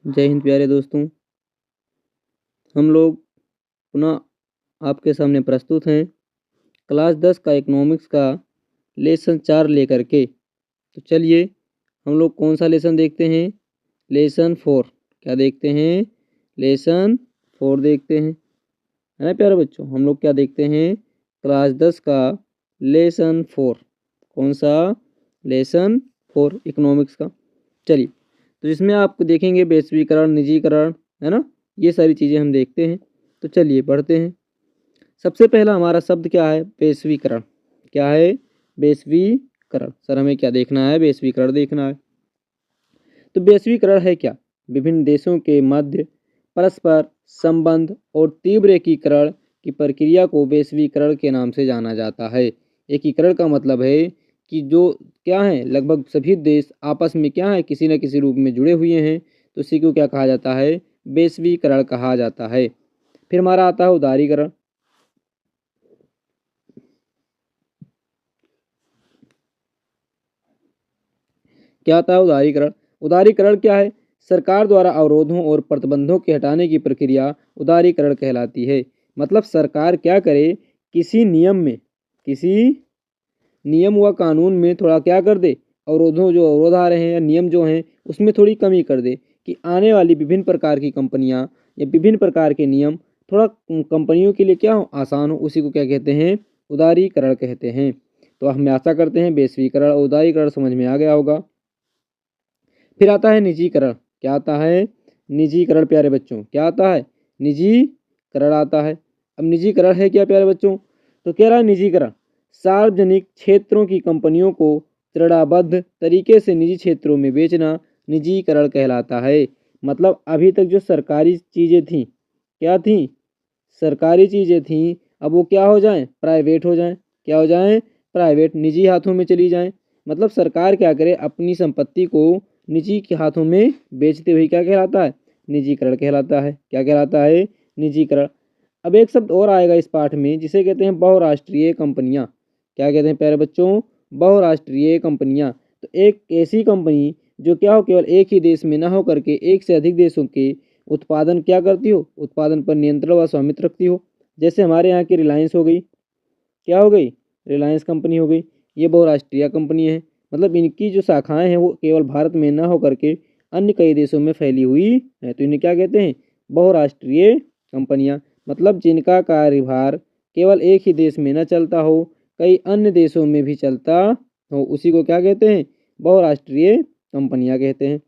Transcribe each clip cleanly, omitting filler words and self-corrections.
जय हिंद प्यारे दोस्तों। हम लोग पुनः आपके सामने प्रस्तुत हैं क्लास 10 का इकोनॉमिक्स का लेसन 4 लेकर के। तो चलिए हम लोग कौन सा लेसन देखते हैं? लेसन 4। क्या देखते हैं? लेसन 4 देखते हैं, है ना प्यारे बच्चों। हम लोग क्या देखते हैं? क्लास 10 का लेसन 4। कौन सा? लेसन 4 इकोनॉमिक्स का। चलिए, तो इसमें आप देखेंगे वैश्वीकरण, निजीकरण, है ना, ये सारी चीज़ें हम देखते हैं। तो चलिए पढ़ते हैं। सबसे पहला हमारा शब्द क्या है? वैश्वीकरण। क्या है? वैश्वीकरण। सर हमें क्या देखना है? वैश्वीकरण देखना है। तो वैश्वीकरण है क्या? विभिन्न देशों के मध्य परस्पर संबंध और तीव्र एकीकरण की प्रक्रिया को वैश्वीकरण के नाम से जाना जाता है। एकीकरण का मतलब है कि जो क्या है, लगभग सभी देश आपस में क्या है, किसी न किसी रूप में जुड़े हुए हैं। तो इसी को क्या कहा जाता है? वैश्वीकरण कहा जाता है। फिर हमारा आता है उदारीकरण। क्या आता है? उदारीकरण। उदारीकरण क्या है? सरकार द्वारा अवरोधों और प्रतिबंधों के हटाने की प्रक्रिया उदारीकरण कहलाती है। मतलब सरकार क्या करे, किसी नियम व कानून में थोड़ा क्या कर दे, जो अवरोध आ रहे हैं या नियम जो हैं उसमें थोड़ी कमी कर दे, कि आने वाली विभिन्न प्रकार की कंपनियां या विभिन्न प्रकार के नियम थोड़ा कंपनियों के लिए क्या हो, आसान हो। उसी को क्या कहते हैं? उदारीकरण कहते हैं। तो हम आशा करते हैं वैश्वीकरण और उदारीकरण समझ में आ गया होगा। फिर आता है निजीकरण। क्या आता है? निजीकरण प्यारे बच्चों। क्या आता है? निजीकरण आता है। अब निजीकरण है क्या प्यारे बच्चों? तो कह रहा है निजीकरण सार्वजनिक क्षेत्रों की कंपनियों को त्रिड़ाबद्ध तरीके से निजी क्षेत्रों में बेचना निजीकरण कहलाता है। मतलब अभी तक जो सरकारी चीज़ें थी, क्या थी? सरकारी चीज़ें थी, अब वो क्या हो जाएं? प्राइवेट हो जाएं। क्या हो जाएं? प्राइवेट, निजी हाथों में चली जाएं। मतलब सरकार क्या करे, अपनी संपत्ति को निजी के हाथों में बेचते हुए क्या कहलाता है? निजीकरण कहलाता है। क्या कहलाता है? निजीकरण। अब एक शब्द और आएगा इस पाठ में जिसे कहते हैं बहुराष्ट्रीय कंपनियां। क्या कहते हैं प्यारे बच्चों? बहुराष्ट्रीय कंपनियां। तो एक ऐसी कंपनी जो क्या हो, केवल एक ही देश में ना हो करके एक से अधिक देशों के उत्पादन क्या करती हो, उत्पादन पर नियंत्रण व स्वामित्व रखती हो। जैसे हमारे यहाँ की रिलायंस हो गई। क्या हो गई? रिलायंस कंपनी हो गई। ये बहुराष्ट्रीय कंपनी है। मतलब इनकी जो शाखाएं हैं वो केवल भारत में न होकर के अन्य कई देशों में फैली हुई है। तो इन्हें क्या कहते हैं? बहुराष्ट्रीय कंपनियां। मतलब जिनका कार्यभार केवल एक ही देश में न चलता हो, कई अन्य देशों में भी चलता हो, उसी को क्या कहते हैं? बहुराष्ट्रीय कंपनियां कहते हैं।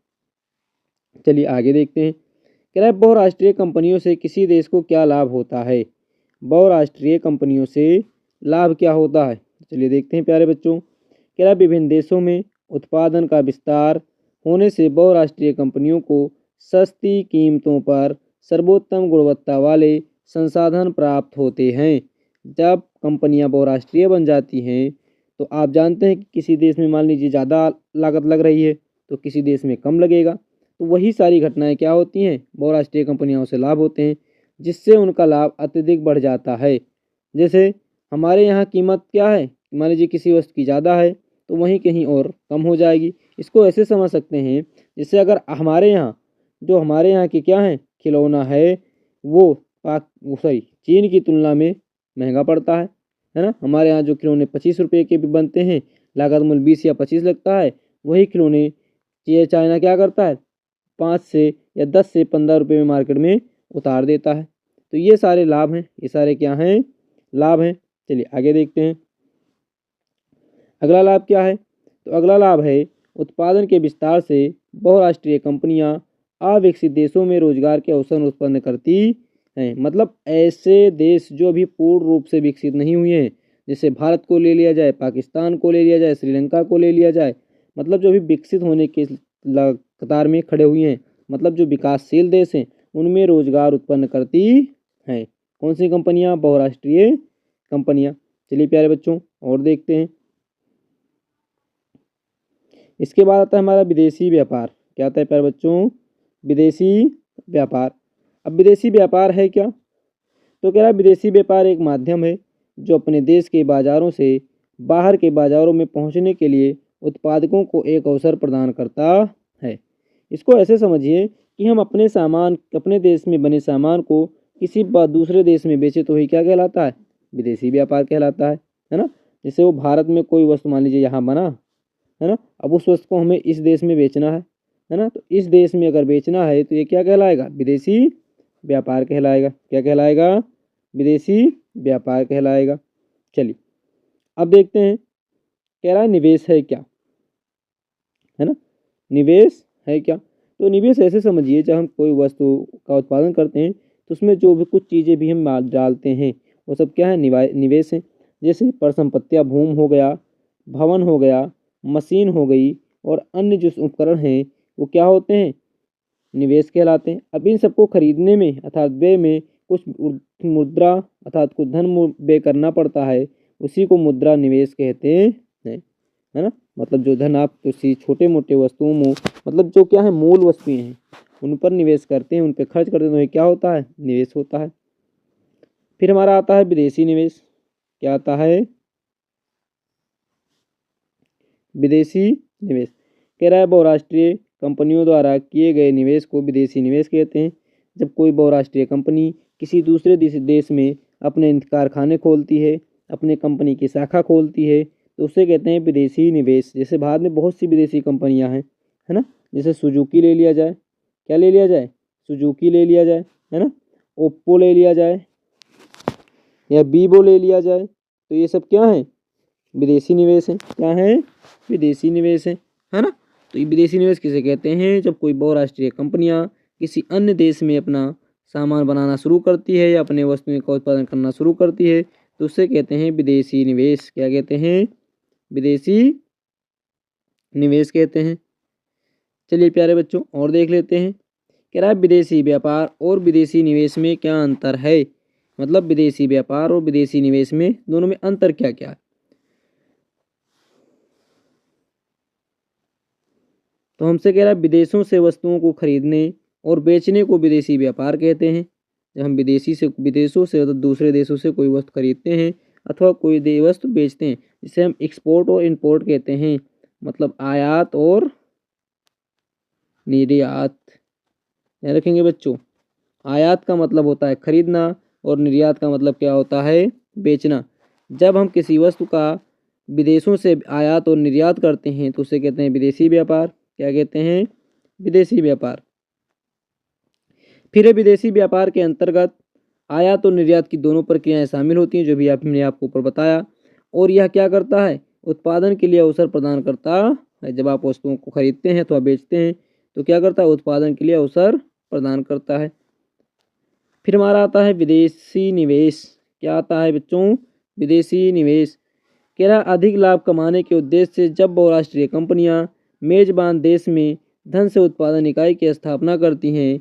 चलिए आगे देखते हैं। कह रहा है बहुराष्ट्रीय कंपनियों से किसी देश को क्या लाभ होता है? बहुराष्ट्रीय कंपनियों से लाभ क्या होता है? चलिए देखते हैं प्यारे बच्चों। कह रहा है विभिन्न देशों में उत्पादन का विस्तार होने से बहुराष्ट्रीय कंपनियों को सस्ती कीमतों पर सर्वोत्तम गुणवत्ता वाले संसाधन प्राप्त होते हैं। जब कंपनियां बहुराष्ट्रीय बन जाती हैं तो आप जानते हैं कि किसी देश में मान लीजिए ज़्यादा लागत लग रही है तो किसी देश में कम लगेगा। तो वही सारी घटनाएं क्या होती हैं? बहुराष्ट्रीय कंपनियों से लाभ होते हैं, जिससे उनका लाभ अत्यधिक बढ़ जाता है। जैसे हमारे यहाँ कीमत क्या है, मान लीजिए किसी वस्तु की ज़्यादा है तो वहीं कहीं और कम हो जाएगी। इसको ऐसे समझ सकते हैं, जैसे अगर हमारे यहाँ की क्या है, खिलौना है, वो चीन की तुलना में महंगा पड़ता है ना। हमारे यहाँ जो खिलौने 25 रुपये के भी बनते हैं, लागत मूल्य 20 या 25 लगता है, वही खिलौने ये चाइना क्या करता है, 5 से या 10 से 15 रुपये में मार्केट में उतार देता है। तो ये सारे लाभ हैं, ये सारे क्या हैं? लाभ हैं। चलिए आगे देखते हैं। अगला लाभ क्या है? तो अगला लाभ है उत्पादन के विस्तार से बहुराष्ट्रीय कंपनियां अविकसित देशों में रोजगार के अवसर उत्पन्न करती हैं। मतलब ऐसे देश जो भी पूर्ण रूप से विकसित नहीं हुए हैं, जैसे भारत को ले लिया जाए, पाकिस्तान को ले लिया जाए, श्रीलंका को ले लिया जाए, मतलब जो भी विकसित होने के कतार में खड़े हुए हैं, मतलब जो विकासशील देश हैं, उनमें रोजगार उत्पन्न करती हैं। कौन सी कंपनियां? बहुराष्ट्रीय कंपनियां। चलिए प्यारे बच्चों और देखते हैं। इसके बाद आता है हमारा विदेशी व्यापार। क्या आता है प्यारे बच्चों? विदेशी व्यापार। अब विदेशी व्यापार है क्या? तो कह रहा है विदेशी व्यापार एक माध्यम है जो अपने देश के बाजारों से बाहर के बाजारों में पहुंचने के लिए उत्पादकों को एक अवसर प्रदान करता है। इसको ऐसे समझिए कि हम अपने देश में बने सामान को किसी दूसरे देश में बेचे तो ये क्या कहलाता है? विदेशी व्यापार कहलाता है ना। जैसे वो भारत में कोई वस्तु मान लीजिए यहाँ बना है ना, अब उस वस्तु को हमें इस देश में बेचना है ना, तो इस देश में अगर बेचना है तो ये क्या कहलाएगा? विदेशी व्यापार कहलाएगा। क्या कहलाएगा? विदेशी व्यापार कहलाएगा। चलिए अब देखते हैं, कह रहा है निवेश है क्या, है ना। निवेश है क्या? तो निवेश ऐसे समझिए, जब हम कोई वस्तु का उत्पादन करते हैं तो उसमें जो भी कुछ चीज़ें भी हम डालते हैं वो सब क्या है? निवेश है। जैसे परिसंपत्तियाँ, भूमि हो गया, भवन हो गया, मशीन हो गई और अन्य जो उपकरण हैं वो क्या होते हैं? निवेश कहलाते हैं। अब इन सबको खरीदने में अर्थात व्यय में कुछ मुद्रा अर्थात कुछ धन व्यय करना पड़ता है, उसी को मुद्रा निवेश कहते हैं, है ना। मतलब जो धन आप किसी छोटे मोटे वस्तुओं में, मतलब जो क्या है मूल वस्तुएं हैं उन पर निवेश करते हैं, उन पर खर्च करते हैं, तो ये क्या होता है? निवेश होता है। फिर हमारा आता है विदेशी निवेश। क्या आता है? विदेशी निवेश। कह रहा है बहुराष्ट्रीय कंपनियों द्वारा किए गए निवेश को विदेशी निवेश कहते हैं। जब कोई बहुराष्ट्रीय कंपनी किसी दूसरे देश में अपने कारखाने खोलती है, अपने कंपनी की शाखा खोलती है, तो उसे कहते हैं विदेशी निवेश। जैसे भारत में बहुत सी विदेशी कंपनियां हैं, है ना। जैसे सुजुकी ले लिया जाए, क्या ले लिया जाए? सुजुकी ले लिया जाए, है ना। ओप्पो ले लिया जाए या वीवो ले लिया जाए, तो ये सब क्या है? विदेशी निवेश है। क्या है? विदेशी निवेश है ना। तो ये विदेशी निवेश किसे कहते हैं? जब कोई बहुराष्ट्रीय कंपनियां किसी अन्य देश में अपना सामान बनाना शुरू करती है या अपने वस्तुओं का उत्पादन करना शुरू करती है तो उसे कहते हैं विदेशी निवेश। क्या कहते हैं? विदेशी निवेश कहते हैं। चलिए प्यारे बच्चों और देख लेते हैं। कह रहा है विदेशी व्यापार और विदेशी निवेश में क्या अंतर है? मतलब विदेशी व्यापार और विदेशी निवेश में दोनों में अंतर क्या क्या है? तो हमसे कह रहा है विदेशों से वस्तुओं को खरीदने और बेचने को विदेशी व्यापार कहते हैं। जब हम विदेशों से मतलब दूसरे देशों से कोई वस्तु खरीदते हैं अथवा कोई वस्तु बेचते हैं, जिसे हम एक्सपोर्ट और इंपोर्ट कहते हैं। मतलब आयात और निर्यात। याद रखेंगे बच्चों, आयात का मतलब होता है खरीदना और निर्यात का मतलब क्या होता है? बेचना। जब हम किसी वस्तु का विदेशों से आयात और निर्यात करते हैं तो उसे कहते हैं विदेशी व्यापार। क्या कहते हैं? विदेशी व्यापार। फिर विदेशी व्यापार के अंतर्गत आयात और निर्यात की दोनों प्रक्रियाएं शामिल होती हैं, जो भी आपने आपको ऊपर बताया। और यह क्या करता है? उत्पादन के लिए अवसर प्रदान करता है। जब आप वस्तुओं को खरीदते हैं अथवा बेचते हैं तो क्या करता है? उत्पादन के लिए अवसर प्रदान करता है। फिर हमारा आता है विदेशी निवेश। क्या आता है बच्चों? विदेशी निवेश। कह रहा अधिक लाभ कमाने के उद्देश्य से जब बहुराष्ट्रीय कंपनियां मेजबान देश में धन से उत्पादन इकाई की स्थापना करती हैं